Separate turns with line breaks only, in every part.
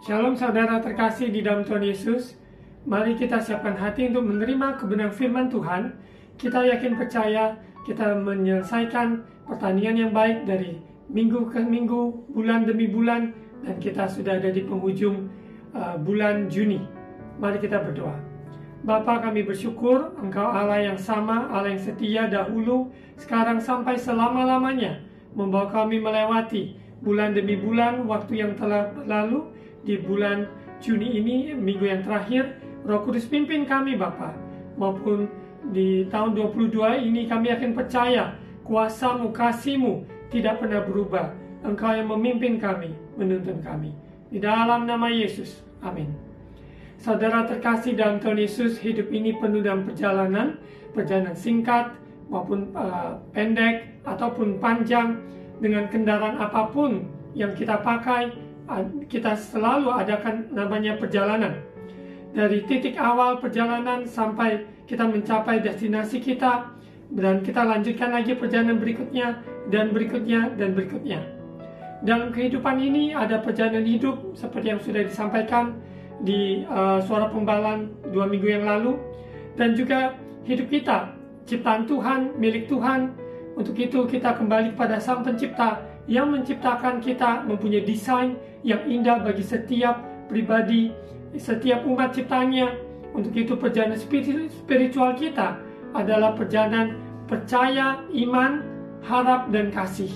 Shalom saudara terkasih di dalam Tuhan Yesus. Mari kita siapkan hati untuk menerima kebenaran firman Tuhan. Kita yakin percaya kita menyelesaikan pertandingan yang baik dari minggu ke minggu, bulan demi bulan, dan kita sudah ada di penghujung bulan Juni. Mari kita berdoa. Bapa, kami bersyukur Engkau Allah yang sama, Allah yang setia dahulu, sekarang sampai selama-lamanya, membawa kami melewati bulan demi bulan waktu yang telah berlalu. Di bulan Juni ini, minggu yang terakhir, Roh Kudus pimpin kami Bapa. Maupun di tahun 22 ini kami akan percaya kuasa-Mu, kasih-Mu tidak pernah berubah. Engkau yang memimpin kami, menuntun kami. Di dalam nama Yesus, amin. Saudara terkasih dalam Tuhan Yesus, hidup ini penuh dengan perjalanan singkat maupun pendek ataupun panjang. Dengan kendaraan apapun yang kita pakai, kita selalu adakan namanya perjalanan. Dari titik awal perjalanan sampai kita mencapai destinasi kita, dan kita lanjutkan lagi perjalanan berikutnya, dan berikutnya, dan berikutnya. Dalam kehidupan ini ada perjalanan hidup seperti yang sudah disampaikan di Suara Pembalan 2 minggu yang lalu, dan juga hidup kita, ciptaan Tuhan, milik Tuhan. Untuk itu kita kembali kepada Sang Pencipta yang menciptakan kita, mempunyai desain yang indah bagi setiap pribadi, setiap umat ciptaannya. Untuk itu perjalanan spiritual kita adalah perjalanan percaya, iman, harap, dan kasih.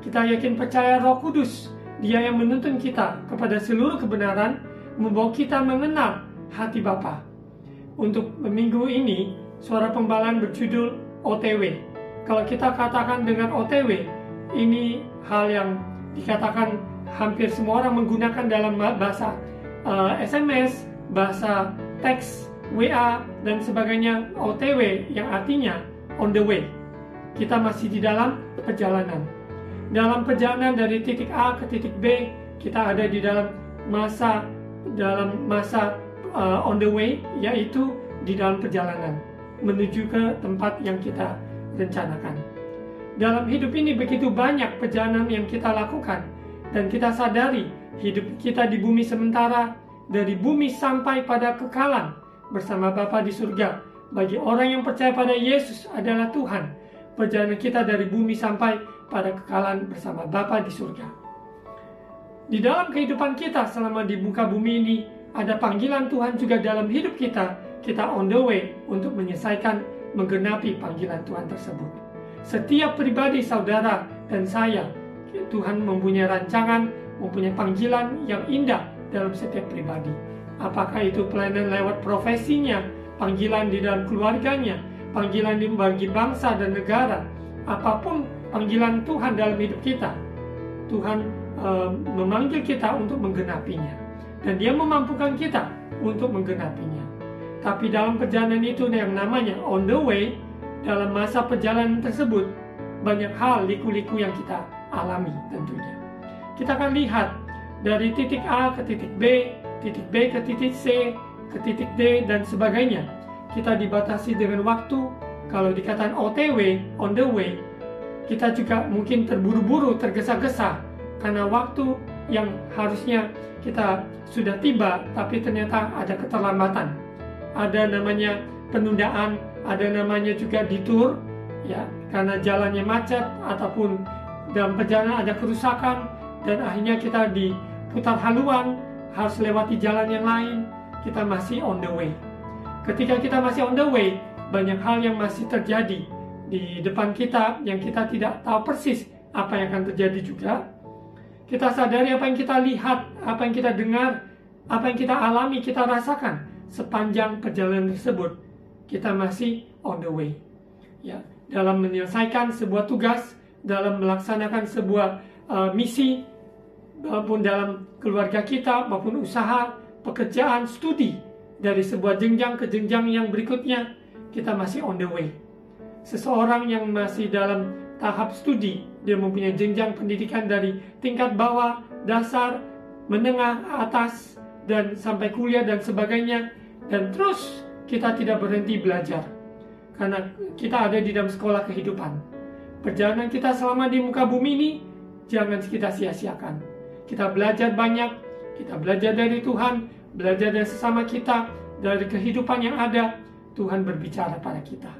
Kita yakin percaya Roh Kudus, Dia yang menuntun kita kepada seluruh kebenaran, membawa kita mengenal hati Bapa. Untuk minggu ini, Suara Pembalan berjudul OTW. Kalau kita katakan dengan OTW, ini hal yang dikatakan hampir semua orang menggunakan dalam bahasa SMS, bahasa teks, WA, dan sebagainya. OTW yang artinya on the way. Kita masih di dalam perjalanan. Dalam perjalanan dari titik A ke titik B, kita ada di dalam masa on the way, yaitu di dalam perjalanan menuju ke tempat yang kita rencanakan. Dalam hidup ini begitu banyak perjalanan yang kita lakukan, dan kita sadari hidup kita di bumi sementara, dari bumi sampai pada kekalan bersama Bapa di surga. Bagi orang yang percaya pada Yesus adalah Tuhan, perjalanan kita dari bumi sampai pada kekalan bersama Bapa di surga. Di dalam kehidupan kita selama di muka bumi ini, ada panggilan Tuhan juga dalam hidup kita. Kita on the way untuk menggenapi panggilan Tuhan tersebut. Setiap pribadi saudara dan saya, Tuhan mempunyai rancangan, mempunyai panggilan yang indah dalam setiap pribadi. Apakah itu pelayanan lewat profesinya, panggilan di dalam keluarganya, panggilan bagi bangsa dan negara, apapun panggilan Tuhan dalam hidup kita, Tuhan memanggil kita untuk menggenapinya, dan Dia memampukan kita untuk menggenapinya. Tapi dalam perjalanan itu yang namanya on the way, dalam masa perjalanan tersebut, banyak hal liku-liku yang kita alami tentunya. Kita akan lihat dari titik A ke titik B, titik B ke titik C, ke titik D, dan sebagainya. Kita dibatasi dengan waktu. Kalau dikatakan OTW, on the way, kita juga mungkin terburu-buru, tergesa-gesa, karena waktu yang harusnya kita sudah tiba, tapi ternyata ada keterlambatan. Ada namanya penundaan, ada namanya juga detour, ya, karena jalannya macet ataupun dalam perjalanan ada kerusakan, dan akhirnya kita diputar haluan, harus lewati jalan yang lain. Kita masih on the way. Ketika kita masih on the way, banyak hal yang masih terjadi di depan kita yang kita tidak tahu persis apa yang akan terjadi juga. Kita sadari apa yang kita lihat, apa yang kita dengar, apa yang kita alami, kita rasakan. Sepanjang perjalanan tersebut, kita masih on the way, ya, dalam menyelesaikan sebuah tugas, dalam melaksanakan sebuah misi, maupun dalam keluarga kita, maupun usaha, pekerjaan, studi, dari sebuah jenjang ke jenjang yang berikutnya, kita masih on the way. Seseorang yang masih dalam tahap studi, dia mempunyai jenjang pendidikan dari tingkat bawah, dasar, menengah, atas, dan sampai kuliah dan sebagainya, dan terus kita tidak berhenti belajar karena kita ada di dalam sekolah kehidupan. Perjalanan kita selama di muka bumi ini jangan kita sia-siakan. Kita belajar banyak, kita belajar dari Tuhan, belajar dari sesama kita, dari kehidupan yang ada, Tuhan berbicara pada kita.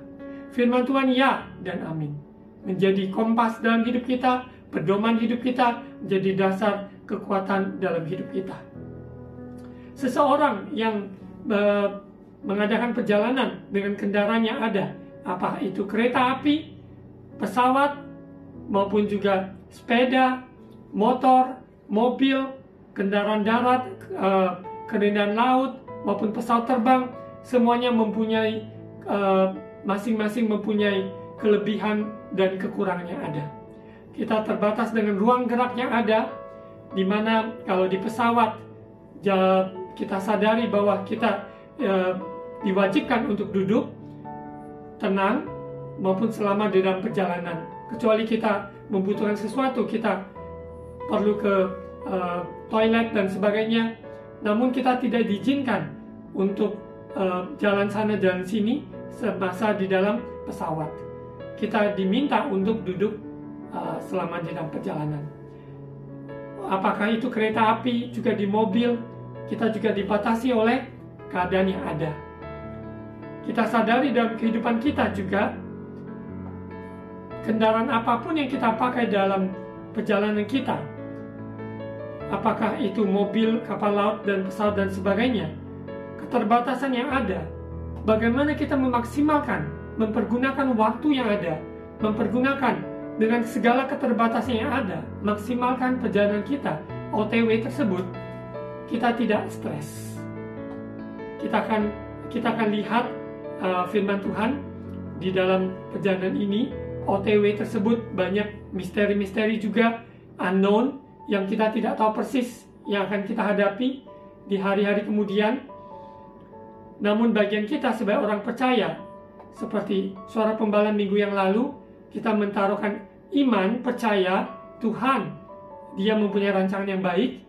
Firman Tuhan ya dan amin. Menjadi kompas dalam hidup kita, pedoman hidup kita, menjadi dasar kekuatan dalam hidup kita. Seseorang yang mengadakan perjalanan dengan kendaraan yang ada, apakah itu kereta api, pesawat, maupun juga sepeda, motor, mobil, kendaraan darat, kendaraan laut, maupun pesawat terbang, semuanya mempunyai masing-masing mempunyai kelebihan dan kekurangan yang ada. Kita terbatas dengan ruang gerak yang ada, di mana kalau di pesawat kita sadari bahwa kita diwajibkan untuk duduk tenang maupun selama di dalam perjalanan. Kecuali kita membutuhkan sesuatu, kita perlu ke toilet dan sebagainya, namun kita tidak diizinkan untuk jalan sana jalan sini semasa di dalam pesawat. Kita diminta untuk duduk selama di dalam perjalanan. Apakah itu kereta api, juga di mobil, kita juga dibatasi oleh keadaan yang ada. Kita sadari dalam kehidupan kita juga, kendaraan apapun yang kita pakai dalam perjalanan kita, apakah itu mobil, kapal laut, dan pesawat dan sebagainya, keterbatasan yang ada, bagaimana kita memaksimalkan, mempergunakan waktu yang ada, mempergunakan dengan segala keterbatasan yang ada, maksimalkan perjalanan kita, OTW tersebut, kita tidak stres. Kita akan lihat firman Tuhan di dalam perjalanan ini. OTW tersebut banyak misteri-misteri juga, unknown, yang kita tidak tahu persis yang akan kita hadapi di hari-hari kemudian. Namun bagian kita sebagai orang percaya, seperti suara pembala minggu yang lalu, kita mentaruhkan iman, percaya Tuhan, Dia mempunyai rancangan yang baik,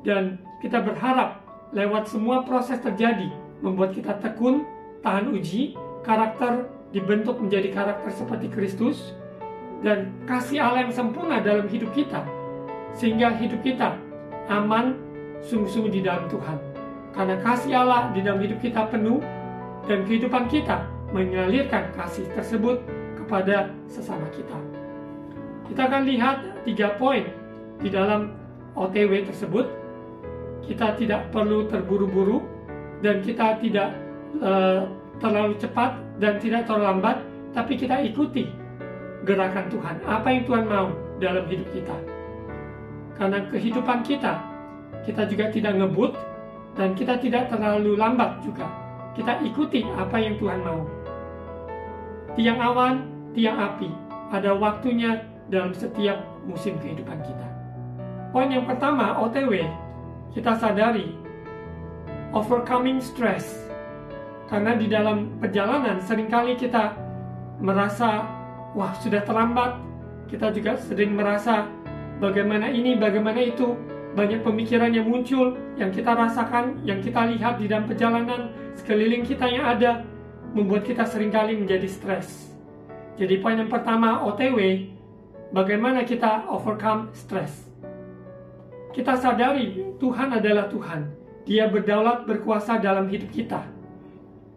dan kita berharap lewat semua proses terjadi membuat kita tekun, tahan uji, karakter dibentuk menjadi karakter seperti Kristus, dan kasih Allah yang sempurna dalam hidup kita, sehingga hidup kita aman sungguh-sungguh di dalam Tuhan. Karena kasih Allah di dalam hidup kita penuh, dan kehidupan kita mengalirkan kasih tersebut kepada sesama kita. Kita akan lihat 3 poin di dalam OTW tersebut. Kita tidak perlu terburu-buru, dan kita tidak terlalu cepat dan tidak terlalu lambat, tapi kita ikuti gerakan Tuhan, apa yang Tuhan mau dalam hidup kita. Karena kehidupan kita juga tidak ngebut, dan kita tidak terlalu lambat juga. Kita ikuti apa yang Tuhan mau. Tiang awan, tiang api, ada waktunya dalam setiap musim kehidupan kita. Poin yang pertama, OTW, kita sadari overcoming stress. Karena di dalam perjalanan seringkali kita merasa, wah sudah terlambat. Kita juga sering merasa bagaimana ini, bagaimana itu. Banyak pemikiran yang muncul, yang kita rasakan, yang kita lihat di dalam perjalanan sekeliling kita yang ada, membuat kita seringkali menjadi stres. Jadi poin yang pertama, OTW, bagaimana kita overcome stress. Kita sadari Tuhan adalah Tuhan. Dia berdaulat, berkuasa dalam hidup kita.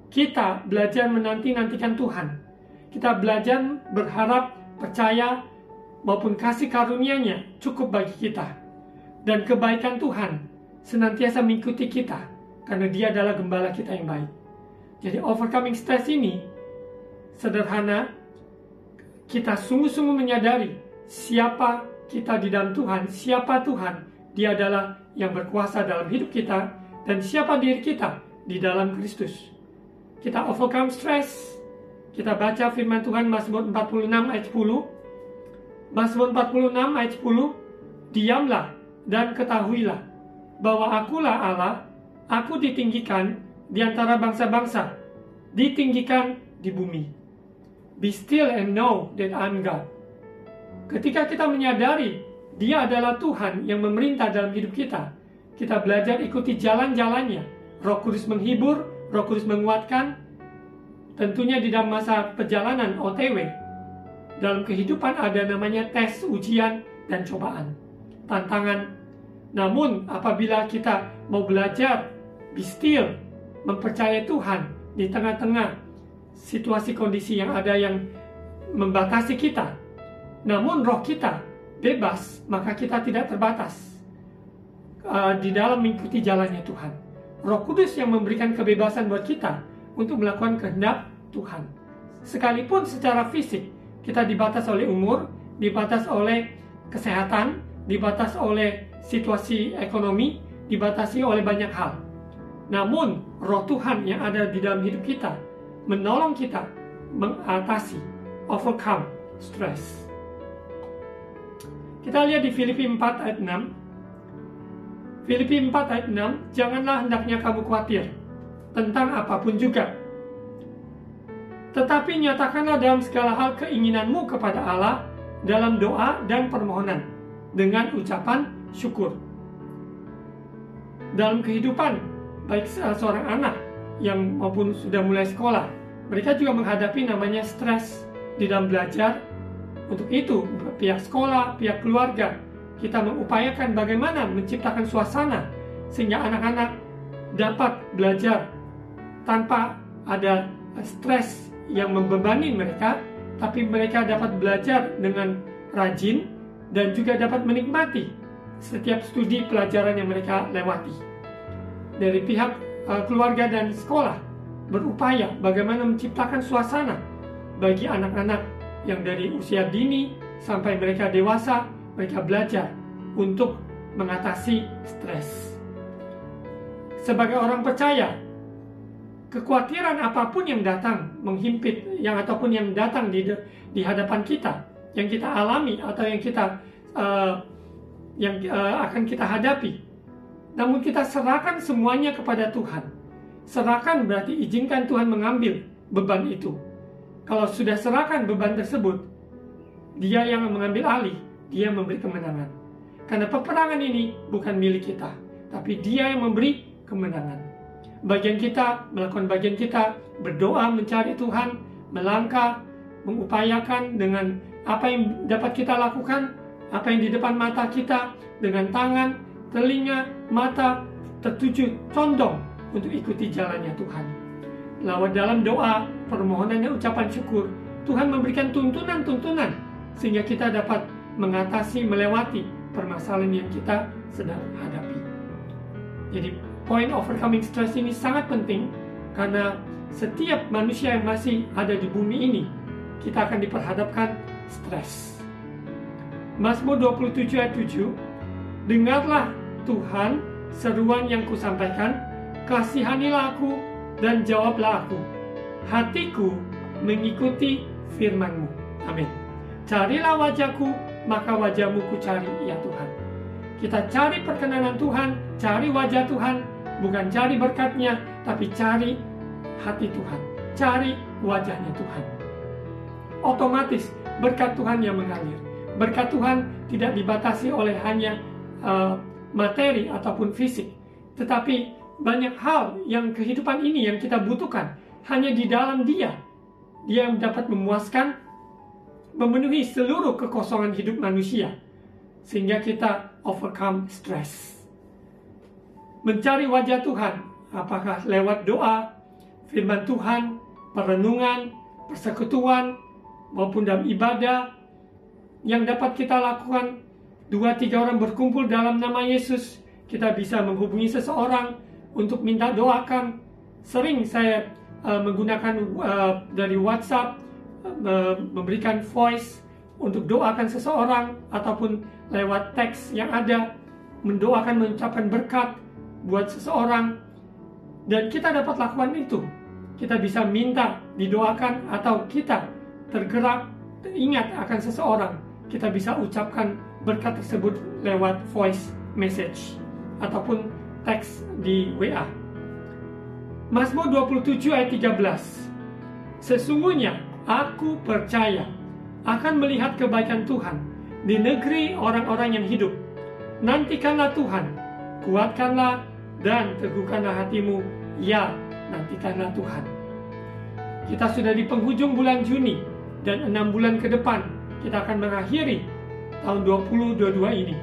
Kita belajar menanti-nantikan Tuhan. Kita belajar berharap, percaya, maupun kasih karunia-Nya cukup bagi kita. Dan kebaikan Tuhan senantiasa mengikuti kita, karena Dia adalah gembala kita yang baik. Jadi overcoming stress ini sederhana, kita sungguh-sungguh menyadari siapa kita di dalam Tuhan, siapa Tuhan. Dia adalah yang berkuasa dalam hidup kita, dan siapa diri kita di dalam Kristus. Kita overcome stress. Kita baca firman Tuhan Mazmur 46 ayat 10. Mazmur 46 ayat 10, diamlah dan ketahuilah bahwa akulah Allah, aku ditinggikan di antara bangsa-bangsa, ditinggikan di bumi. Be still and know that I'm God. Ketika kita menyadari Dia adalah Tuhan yang memerintah dalam hidup kita, kita belajar ikuti jalan-jalannya. Roh Kudus menghibur, Roh Kudus menguatkan. Tentunya di dalam masa perjalanan OTW, dalam kehidupan ada namanya tes, ujian, dan cobaan. Tantangan. Namun apabila kita mau belajar, be still, mempercayai Tuhan di tengah-tengah situasi kondisi yang ada yang membatasi kita, namun roh kita bebas, maka kita tidak terbatas di dalam mengikuti jalannya Tuhan. Roh Kudus yang memberikan kebebasan buat kita untuk melakukan kehendak Tuhan. Sekalipun secara fisik kita dibatas oleh umur, dibatas oleh kesehatan, dibatas oleh situasi ekonomi, dibatasi oleh banyak hal. Namun roh Tuhan yang ada di dalam hidup kita menolong kita mengatasi, overcome stress. Kita lihat di Filipi 4 ayat 6. Filipi 4 ayat 6, janganlah hendaknya kamu khawatir tentang apapun juga. Tetapi nyatakanlah dalam segala hal keinginanmu kepada Allah dalam doa dan permohonan dengan ucapan syukur. Dalam kehidupan, baik seorang anak yang maupun sudah mulai sekolah, mereka juga menghadapi namanya stres di dalam belajar. Untuk itu, pihak sekolah, pihak keluarga, kita mengupayakan bagaimana menciptakan suasana sehingga anak-anak dapat belajar tanpa ada stres yang membebani mereka, tapi mereka dapat belajar dengan rajin dan juga dapat menikmati setiap studi pelajaran yang mereka lewati. Dari pihak keluarga dan sekolah berupaya bagaimana menciptakan suasana bagi anak-anak yang dari usia dini sampai mereka dewasa, mereka belajar untuk mengatasi stres. Sebagai orang percaya, kekhawatiran apapun yang datang menghimpit, ataupun yang datang di hadapan kita, yang kita alami atau yang akan kita hadapi, namun kita serahkan semuanya kepada Tuhan. Serahkan berarti izinkan Tuhan mengambil beban itu. Kalau sudah serahkan beban tersebut, Dia yang mengambil alih, Dia memberi kemenangan. Karena peperangan ini bukan milik kita, tapi Dia yang memberi kemenangan. Bagian kita, melakukan bagian kita, berdoa mencari Tuhan, melangkah, mengupayakan dengan apa yang dapat kita lakukan, apa yang di depan mata kita, dengan tangan, telinga, mata, tertuju, condong untuk ikuti jalannya Tuhan. Lewat dalam doa, permohonan dan ucapan syukur, Tuhan memberikan tuntunan-tuntunan sehingga kita dapat mengatasi, melewati permasalahan yang kita sedang hadapi. Jadi, point overcoming stress ini sangat penting karena setiap manusia yang masih ada di bumi ini, kita akan diperhadapkan stres. Mazmur 27 ayat 7, dengarlah Tuhan seruan yang kusampaikan, kasihanilah aku dan jawablah aku. Hatiku mengikuti firman-Mu. Amin. Carilah wajahku, maka wajah-Mu ku cari, ya Tuhan. Kita cari perkenanan Tuhan, cari wajah Tuhan, bukan cari berkat-Nya, tapi cari hati Tuhan, cari wajahnya Tuhan. Otomatis berkat Tuhan yang mengalir. Berkat Tuhan tidak dibatasi oleh hanya materi ataupun fisik, tetapi banyak hal yang kehidupan ini yang kita butuhkan hanya di dalam Dia. Dia yang dapat memuaskan, memenuhi seluruh kekosongan hidup manusia, sehingga kita overcome stress. Mencari wajah Tuhan, apakah lewat doa, firman Tuhan, perenungan, persekutuan, maupun dalam ibadah, yang dapat kita lakukan. 2-3 orang berkumpul dalam nama Yesus, kita bisa menghubungi seseorang untuk minta doakan. Sering saya menggunakan dari WhatsApp, memberikan voice untuk doakan seseorang, ataupun lewat teks yang ada, mendoakan, mengucapkan berkat buat seseorang. Dan kita dapat lakukan itu. Kita bisa minta didoakan, atau kita tergerak, ingat akan seseorang, kita bisa ucapkan berkat tersebut lewat voice message ataupun teks di WA. Mazmur 27 ayat 13. Sesungguhnya aku percaya akan melihat kebaikan Tuhan di negeri orang-orang yang hidup. Nantikanlah Tuhan, kuatkanlah dan teguhkanlah hatimu, ya nantikanlah Tuhan. Kita sudah di penghujung bulan Juni, dan 6 bulan ke depan kita akan mengakhiri tahun 2022 ini.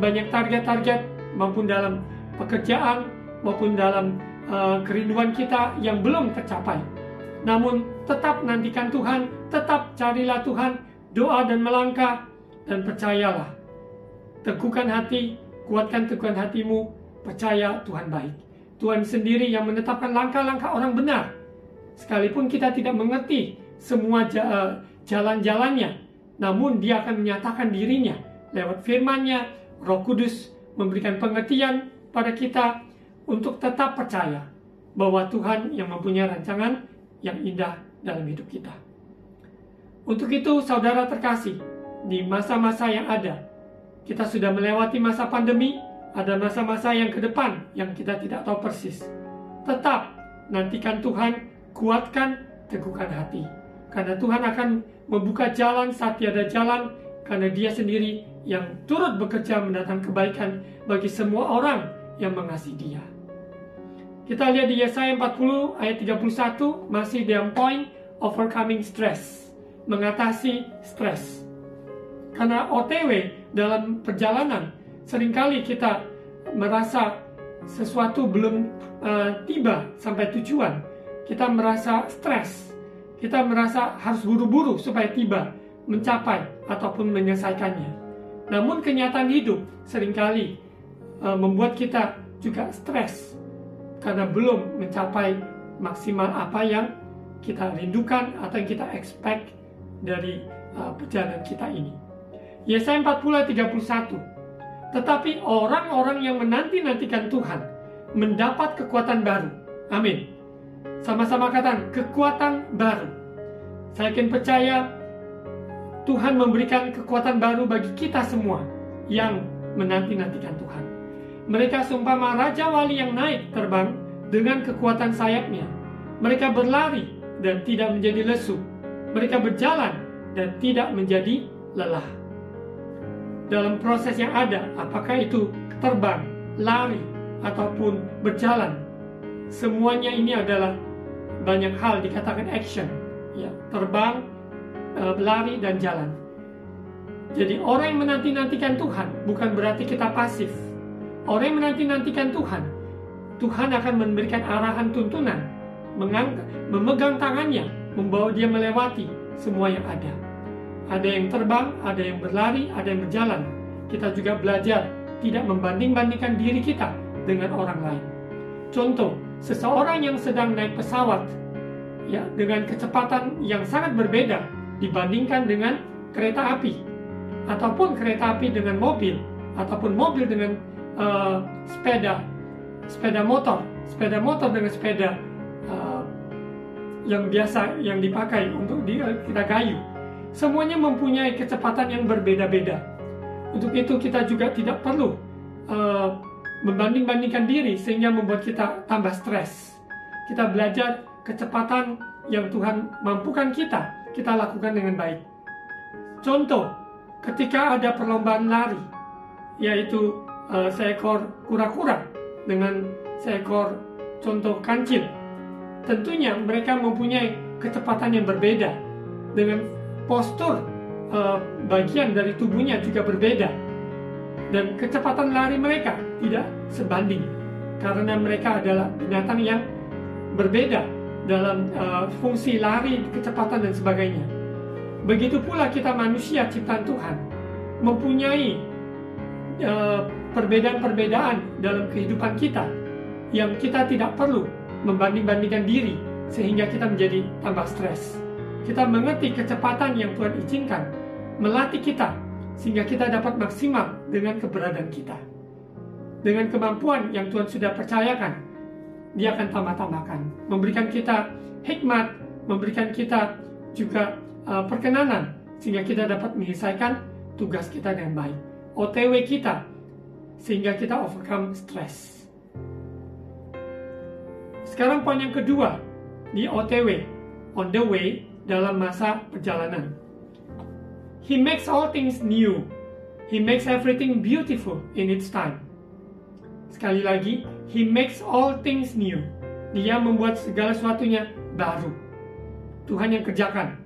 Banyak target-target maupun dalam pekerjaan, maupun dalam kerinduan kita yang belum tercapai. Namun tetap nantikan Tuhan, tetap carilah Tuhan, doa dan melangkah, dan percayalah. Teguhkan hati, kuatkan teguhan hatimu, percaya Tuhan baik. Tuhan sendiri yang menetapkan langkah-langkah orang benar. Sekalipun kita tidak mengerti semua jalan-jalannya, namun Dia akan menyatakan dirinya lewat firman-Nya. Roh Kudus memberikan pengertian pada kita untuk tetap percaya bahwa Tuhan yang mempunyai rancangan yang indah dalam hidup kita. Untuk itu, saudara terkasih, di masa-masa yang ada, kita sudah melewati masa pandemi, ada masa-masa yang ke depan yang kita tidak tahu persis. Tetap nantikan Tuhan, kuatkan, teguhkan hati. Karena Tuhan akan membuka jalan saat tiada jalan, karena Dia sendiri yang turut bekerja mendatangkan kebaikan bagi semua orang yang mengasihi Dia. Kita lihat di Yesaya 40 ayat 31, masih dalam point overcoming stress, mengatasi stres. Karena OTW dalam perjalanan, seringkali kita merasa sesuatu belum tiba sampai tujuan. Kita merasa stres, kita merasa harus buru-buru supaya tiba, mencapai ataupun menyelesaikannya. Namun kenyataan hidup seringkali membuat kita juga stres, karena belum mencapai maksimal apa yang kita rindukan atau yang kita expect dari perjalanan kita ini. Yesaya 40 ayat 31. Tetapi orang-orang yang menanti-nantikan Tuhan mendapat kekuatan baru. Amin. Sama-sama katakan, kekuatan baru. Saya yakin percaya Tuhan memberikan kekuatan baru bagi kita semua yang menanti-nantikan Tuhan. Mereka seumpama Raja Wali yang naik terbang dengan kekuatan sayapnya. Mereka berlari dan tidak menjadi lesu. Mereka berjalan dan tidak menjadi lelah. Dalam proses yang ada, apakah itu terbang, lari, ataupun berjalan, semuanya ini adalah banyak hal dikatakan action. Ya, terbang, lari, dan jalan. Jadi orang yang menanti-nantikan Tuhan bukan berarti kita pasif. Orang yang menanti-nantikan Tuhan, Tuhan akan memberikan arahan tuntunan, memegang tangannya, membawa dia melewati semua yang ada. Ada yang terbang, ada yang berlari, ada yang berjalan. Kita juga belajar tidak membanding-bandingkan diri kita dengan orang lain. Contoh, seseorang yang sedang naik pesawat, ya, dengan kecepatan yang sangat berbeda dibandingkan dengan kereta api, ataupun kereta api dengan mobil, ataupun mobil dengan sepeda motor dengan sepeda yang biasa yang dipakai untuk kita gayu. Semuanya mempunyai kecepatan yang berbeda-beda. Untuk itu kita juga tidak perlu membanding-bandingkan diri sehingga membuat kita tambah stres. Kita belajar kecepatan yang Tuhan mampukan kita lakukan dengan baik. Contoh, ketika ada perlombaan lari, yaitu seekor kura-kura dengan seekor contoh kancil, tentunya mereka mempunyai kecepatan yang berbeda, dengan postur bagian dari tubuhnya juga berbeda, dan kecepatan lari mereka tidak sebanding karena mereka adalah binatang yang berbeda dalam fungsi lari, kecepatan, dan sebagainya. Begitu pula kita manusia ciptaan Tuhan mempunyai perbedaan-perbedaan dalam kehidupan kita yang kita tidak perlu membanding-bandingkan diri sehingga kita menjadi tambah stres. Kita mengerti kecepatan yang Tuhan izinkan melatih kita sehingga kita dapat maksimal dengan keberadaan kita. Dengan kemampuan yang Tuhan sudah percayakan, Dia akan tambah-tambahkan, memberikan kita hikmat, memberikan kita juga perkenanan sehingga kita dapat menyelesaikan tugas kita dengan baik. OTW kita sehingga kita overcome stress. Sekarang poin yang kedua di OTW, on the way, dalam masa perjalanan. He makes all things new. He makes everything beautiful in its time. Sekali lagi, He makes all things new. Dia membuat segala sesuatunya baru. Tuhan yang kerjakan.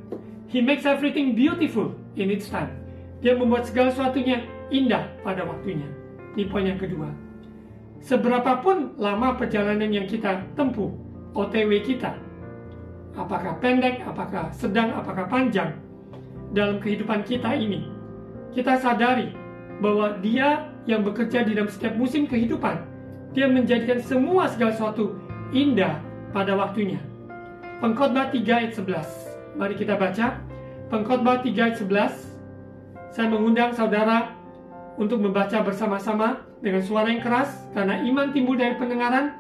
He makes everything beautiful in its time. Dia membuat segala sesuatunya indah pada waktunya. Ini poin yang kedua. Seberapapun lama perjalanan yang kita tempuh, OTW kita, apakah pendek, apakah sedang, apakah panjang, dalam kehidupan kita ini, kita sadari bahwa Dia yang bekerja di dalam setiap musim kehidupan, Dia menjadikan semua segala sesuatu indah pada waktunya. Pengkhotbah 3 ayat 11. Mari kita baca. Pengkhotbah 3 ayat 11. Saya mengundang saudara untuk membaca bersama-sama dengan suara yang keras, karena iman timbul dari pendengaran,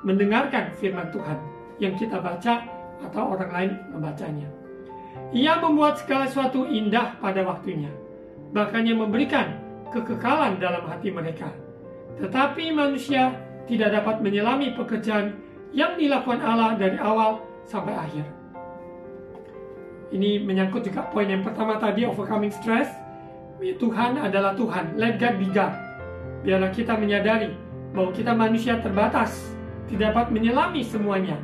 mendengarkan firman Tuhan yang kita baca atau orang lain membacanya. Ia membuat segala sesuatu indah pada waktunya, bahkan Ia memberikan kekekalan dalam hati mereka. Tetapi manusia tidak dapat menyelami pekerjaan yang dilakukan Allah dari awal sampai akhir. Ini menyangkut juga poin yang pertama tadi, overcoming stress. Tuhan adalah Tuhan, let God be God. Biarlah kita menyadari bahwa kita manusia terbatas, tidak dapat menyelami semuanya.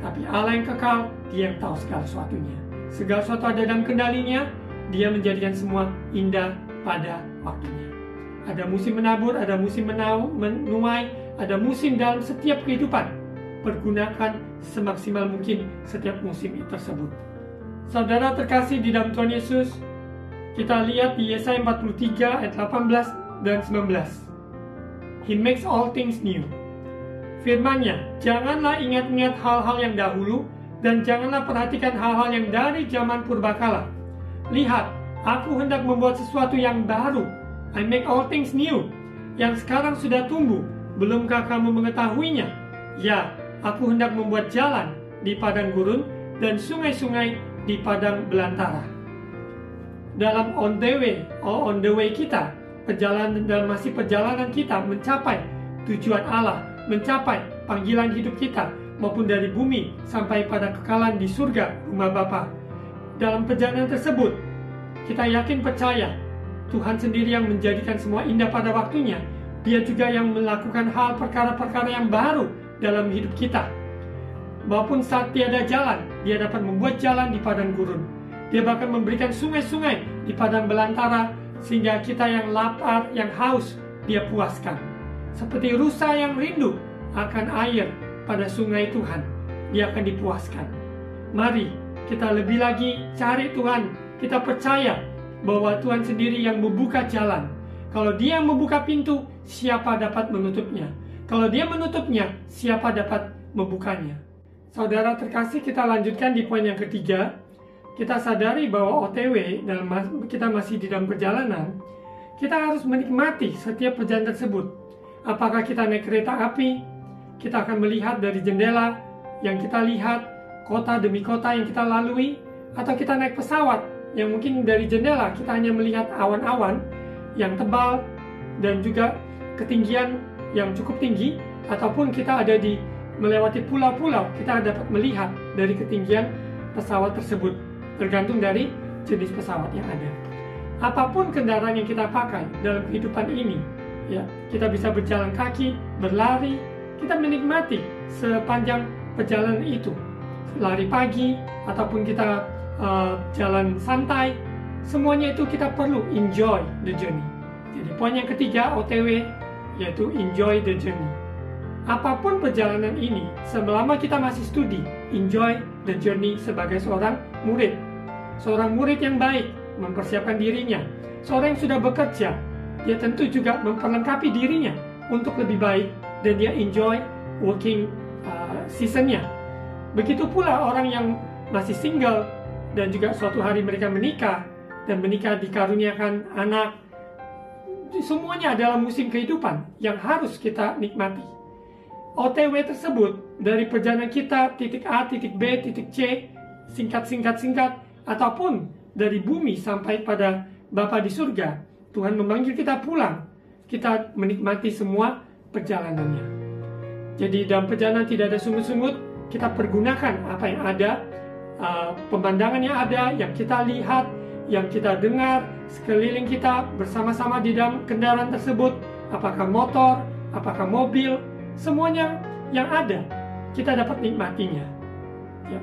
Tapi Allah yang kekal, Dia yang tahu segala sesuatunya. Segala sesuatu ada dalam kendalinya, Dia menjadikan semua indah pada waktunya. Ada musim menabur, ada musim menuai, ada musim dalam setiap kehidupan. Pergunakan semaksimal mungkin setiap musim tersebut. Saudara terkasih di dalam Tuhan Yesus, kita lihat di Yesaya 43 ayat 18 dan 19. He makes all things new. Firman-Nya, janganlah ingat-ingat hal-hal yang dahulu, dan janganlah perhatikan hal-hal yang dari zaman purbakala. Lihat, aku hendak membuat sesuatu yang baru. I make all things new. Yang sekarang sudah tumbuh, belumkah kamu mengetahuinya? Ya, aku hendak membuat jalan di padang gurun dan sungai-sungai di padang belantara. Dalam on the way kita, masih perjalanan kita mencapai tujuan Allah, mencapai panggilan hidup kita, maupun dari bumi sampai pada kekalan di surga rumah Bapa. Dalam perjalanan tersebut, kita yakin percaya Tuhan sendiri yang menjadikan semua indah pada waktunya. Dia juga yang melakukan hal perkara-perkara yang baru dalam hidup kita. Maupun saat tiada jalan, Dia dapat membuat jalan di padang gurun. Dia bahkan memberikan sungai-sungai di padang belantara, sehingga kita yang lapar, yang haus, Dia puaskan. Seperti rusa yang rindu akan air pada sungai Tuhan, Dia akan dipuaskan. Mari kita lebih lagi cari Tuhan. Kita percaya bahwa Tuhan sendiri yang membuka jalan. Kalau Dia membuka pintu, siapa dapat menutupnya? Kalau Dia menutupnya, siapa dapat membukanya? Saudara terkasih, kita lanjutkan di poin yang ketiga. Kita sadari bahwa OTW, kita masih di dalam perjalanan, kita harus menikmati setiap perjalanan tersebut. Apakah kita naik kereta api, kita akan melihat dari jendela yang kita lihat, kota demi kota yang kita lalui, atau kita naik pesawat yang mungkin dari jendela kita hanya melihat awan-awan yang tebal dan juga ketinggian yang cukup tinggi, ataupun kita ada melewati pulau-pulau, kita dapat melihat dari ketinggian pesawat tersebut. Tergantung dari jenis pesawat yang ada. Apapun kendaraan yang kita pakai dalam kehidupan ini, ya, kita bisa berjalan kaki, berlari, kita menikmati sepanjang perjalanan itu. Lari pagi, ataupun kita jalan santai, semuanya itu kita perlu enjoy the journey. Jadi poin yang ketiga OTW, yaitu enjoy the journey. Apapun perjalanan ini, selama kita masih studi, enjoy the journey sebagai seorang murid. Seorang murid yang baik mempersiapkan dirinya. Seorang yang sudah bekerja, dia tentu juga memperlengkapi dirinya untuk lebih baik, dan dia enjoy working seasonnya. Begitu pula orang yang masih single dan juga suatu hari mereka menikah dan menikah dikaruniakan anak. Semuanya adalah musim kehidupan yang harus kita nikmati. OTW tersebut dari perjalanan kita titik A, titik B, titik C, singkat, ataupun dari bumi sampai pada Bapa di surga, Tuhan memanggil kita pulang. Kita menikmati semua perjalanannya. Jadi dalam perjalanan tidak ada sungut-sungut, kita pergunakan apa yang ada, pemandangan yang ada, yang kita lihat, yang kita dengar sekeliling kita bersama-sama di dalam kendaraan tersebut, apakah motor, apakah mobil, semuanya yang ada, kita dapat nikmatinya. Ya.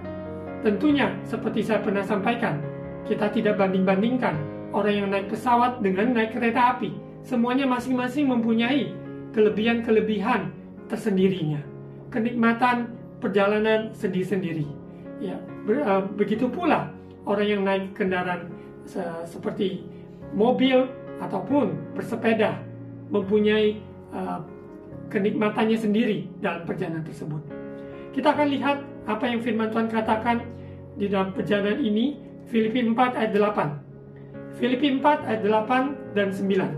Tentunya, seperti saya pernah sampaikan, kita tidak banding-bandingkan orang yang naik pesawat dengan naik kereta api. Semuanya masing-masing mempunyai kelebihan-kelebihan tersendirinya, kenikmatan perjalanan sendiri-sendiri. Ya, begitu pula orang yang naik kendaraan seperti mobil ataupun bersepeda mempunyai kenikmatannya sendiri dalam perjalanan tersebut. Kita akan lihat apa yang firman Tuhan katakan di dalam perjalanan ini, Filipi 4 ayat 8. Filipi 4 ayat 8 dan 9.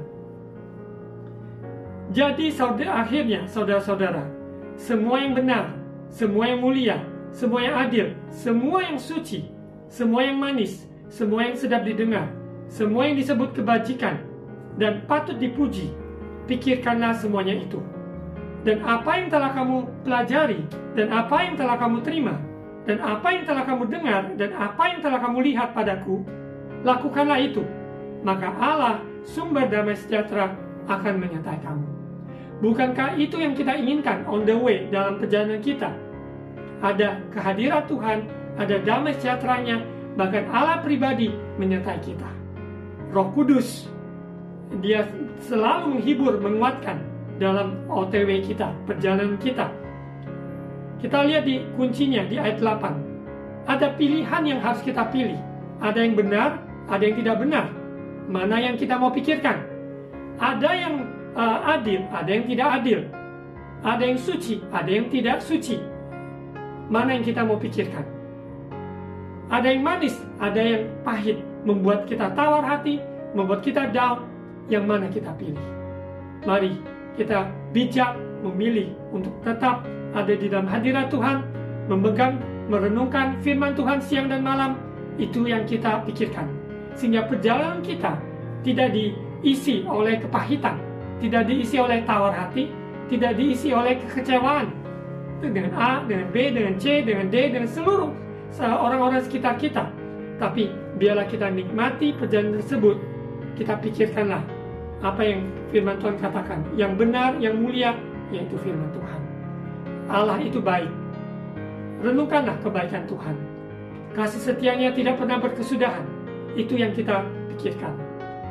Jadi akhirnya saudara-saudara, semua yang benar, semua yang mulia, semua yang adil, semua yang suci, semua yang manis, semua yang sedap didengar, semua yang disebut kebajikan dan patut dipuji, pikirkanlah semuanya itu. Dan apa yang telah kamu pelajari, dan apa yang telah kamu terima, dan apa yang telah kamu dengar, dan apa yang telah kamu lihat padaku, lakukanlah itu. Maka Allah, sumber damai sejahtera, akan menyertai kamu. Bukankah itu yang kita inginkan on the way dalam perjalanan kita? Ada kehadiran Tuhan, ada damai sejahteranya, bahkan Allah pribadi menyertai kita. Roh Kudus, Dia selalu menghibur, menguatkan dalam OTW kita, perjalanan kita. Kita lihat di kuncinya di ayat 8. Ada pilihan yang harus kita pilih. Ada yang benar, ada yang tidak benar. Mana yang kita mau pikirkan? Ada yang adil, ada yang tidak adil. Ada yang suci, ada yang tidak suci. Mana yang kita mau pikirkan? Ada yang manis, ada yang pahit, membuat kita tawar hati, membuat kita down. Yang mana kita pilih? Mari kita bijak memilih untuk tetap ada di dalam hadirat Tuhan, memegang, merenungkan firman Tuhan siang dan malam. Itu yang kita pikirkan, sehingga perjalanan kita tidak diisi oleh kepahitan, tidak diisi oleh tawar hati, tidak diisi oleh kekecewaan dengan A, dengan B, dengan C, dengan D, dengan seluruh orang-orang sekitar kita. Tapi biarlah kita nikmati perjalanan tersebut. Kita pikirkanlah apa yang firman Tuhan katakan, yang benar, yang mulia, yaitu firman Tuhan. Allah itu baik. Renungkanlah kebaikan Tuhan. Kasih setianya tidak pernah berkesudahan. Itu yang kita pikirkan.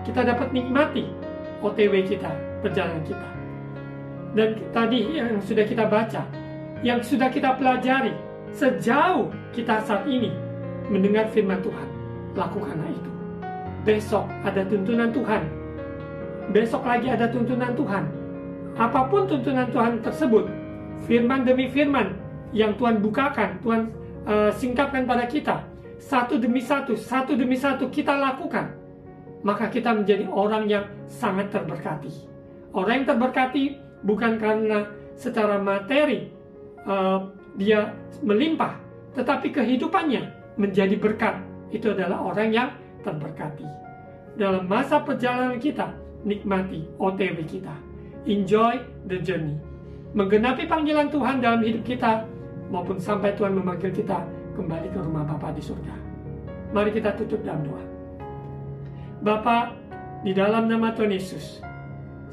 Kita dapat nikmati OTW kita, perjalanan kita. Dan tadi yang sudah kita baca, yang sudah kita pelajari, sejauh kita saat ini mendengar firman Tuhan, lakukanlah itu. Besok ada tuntunan Tuhan. Besok lagi ada tuntunan Tuhan. Apapun tuntunan Tuhan tersebut, firman demi firman yang Tuhan bukakan, Tuhan singkapkan pada kita, satu demi satu kita lakukan, maka kita menjadi orang yang sangat terberkati. Orang yang terberkati bukan karena secara materi dia melimpah, tetapi kehidupannya menjadi berkat. Itu adalah orang yang terberkati. Dalam masa perjalanan kita, nikmati OTW kita. Enjoy the journey. Menggenapi panggilan Tuhan dalam hidup kita, maupun sampai Tuhan memanggil kita kembali ke rumah Bapa di surga. Mari kita tutup dalam doa. Bapa, di dalam nama Tuhan Yesus,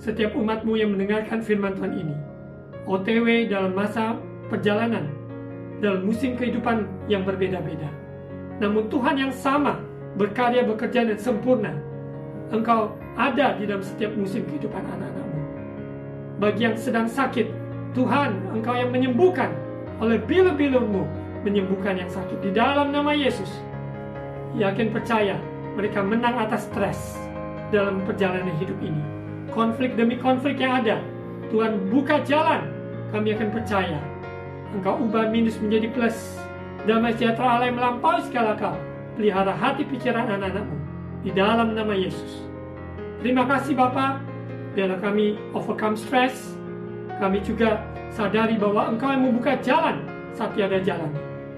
setiap umat-Mu yang mendengarkan firman Tuhan ini, OTW dalam masa perjalanan, dalam musim kehidupan yang berbeda-beda, namun Tuhan yang sama berkarya, bekerja dan sempurna. Engkau ada di dalam setiap musim kehidupan anak-anak-Mu. Bagi yang sedang sakit, Tuhan, Engkau yang menyembuhkan. Oleh bilur-bilur-Mu menyembuhkan yang sakit. Di dalam nama Yesus, yakin percaya mereka menang atas stres dalam perjalanan hidup ini. Konflik demi konflik yang ada, Tuhan buka jalan. Kami akan percaya Engkau ubah minus menjadi plus. Damai sejahtera Allah yang melampaui segala akal, pelihara hati pikiran anak-anak-Mu di dalam nama Yesus. Terima kasih Bapa. Biarlah kami overcome stress. Kami juga sadari bahwa Engkau yang membuka jalan saat tiada jalan.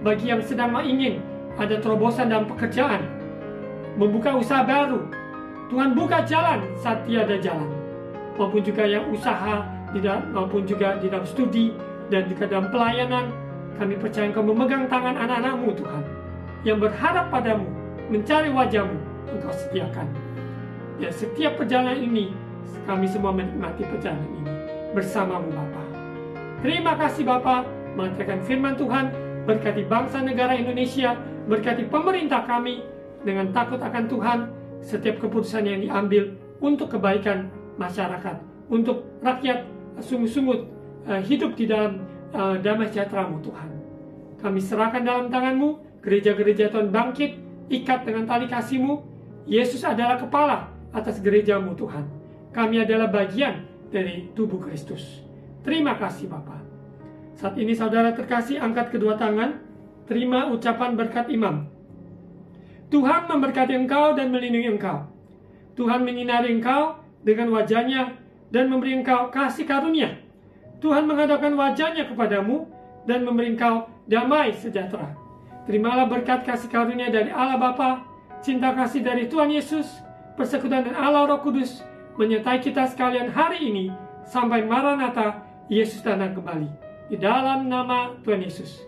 Bagi yang sedang ingin ada terobosan dalam pekerjaan, membuka usaha baru, Tuhan buka jalan saat tiada jalan. Maupun juga yang usaha, maupun juga di dalam studi, dan juga dalam pelayanan, kami percaya Engkau memegang tangan anak-anak-Mu Tuhan, yang berharap padamu, mencari wajah-Mu, Engkau sediakan. Ya, setiap perjalanan ini, kami semua menikmati perjalanan ini bersama-Mu Bapa. Terima kasih Bapa, mengatakan firman Tuhan, berkati bangsa negara Indonesia, berkati pemerintah kami, dengan takut akan Tuhan, setiap keputusan yang diambil untuk kebaikan masyarakat, untuk rakyat sungguh-sungguh hidup di dalam damai sejahtera-Mu Tuhan. Kami serahkan dalam tangan-Mu, gereja-gereja Tuhan bangkit, ikat dengan tali kasih-Mu. Yesus adalah kepala atas gereja-Mu Tuhan. Kami adalah bagian dari tubuh Kristus. Terima kasih Bapa. Saat ini saudara terkasih, angkat kedua tangan, terima ucapan berkat imam. Tuhan memberkati engkau dan melindungi engkau. Tuhan menyinari engkau dengan wajah-Nya dan memberi engkau kasih karunia. Tuhan menghadapkan wajah-Nya kepadamu dan memberi engkau damai sejahtera. Terimalah berkat kasih karunia dari Allah Bapa, cinta kasih dari Tuhan Yesus, persekutuan dan Allah Roh Kudus menyertai kita sekalian hari ini sampai Maranatha, Yesus datang kembali. Di dalam nama Tuhan Yesus.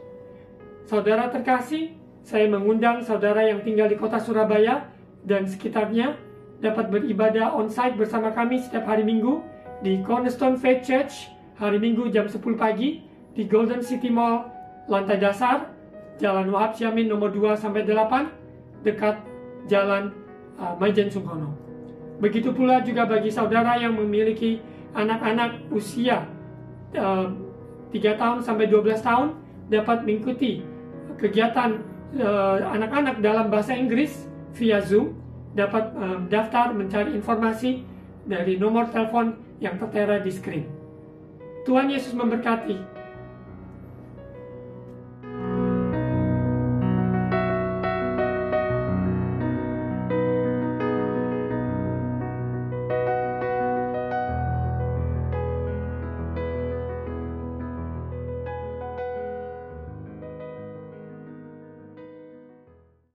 Saudara terkasih, saya mengundang saudara yang tinggal di kota Surabaya dan sekitarnya dapat beribadah on-site bersama kami setiap hari Minggu di Cornerstone Faith Church, hari Minggu jam 10 pagi di Golden City Mall, lantai dasar, Jalan Wahab Syamin nomor 2-8, dekat Jalan Maijen Sungkono. Begitu pula juga bagi saudara yang memiliki anak-anak usia 3 tahun sampai 12 tahun dapat mengikuti kegiatan anak-anak dalam bahasa Inggris via Zoom, dapat daftar mencari informasi dari nomor telepon yang tertera di screen. Tuhan Yesus memberkati.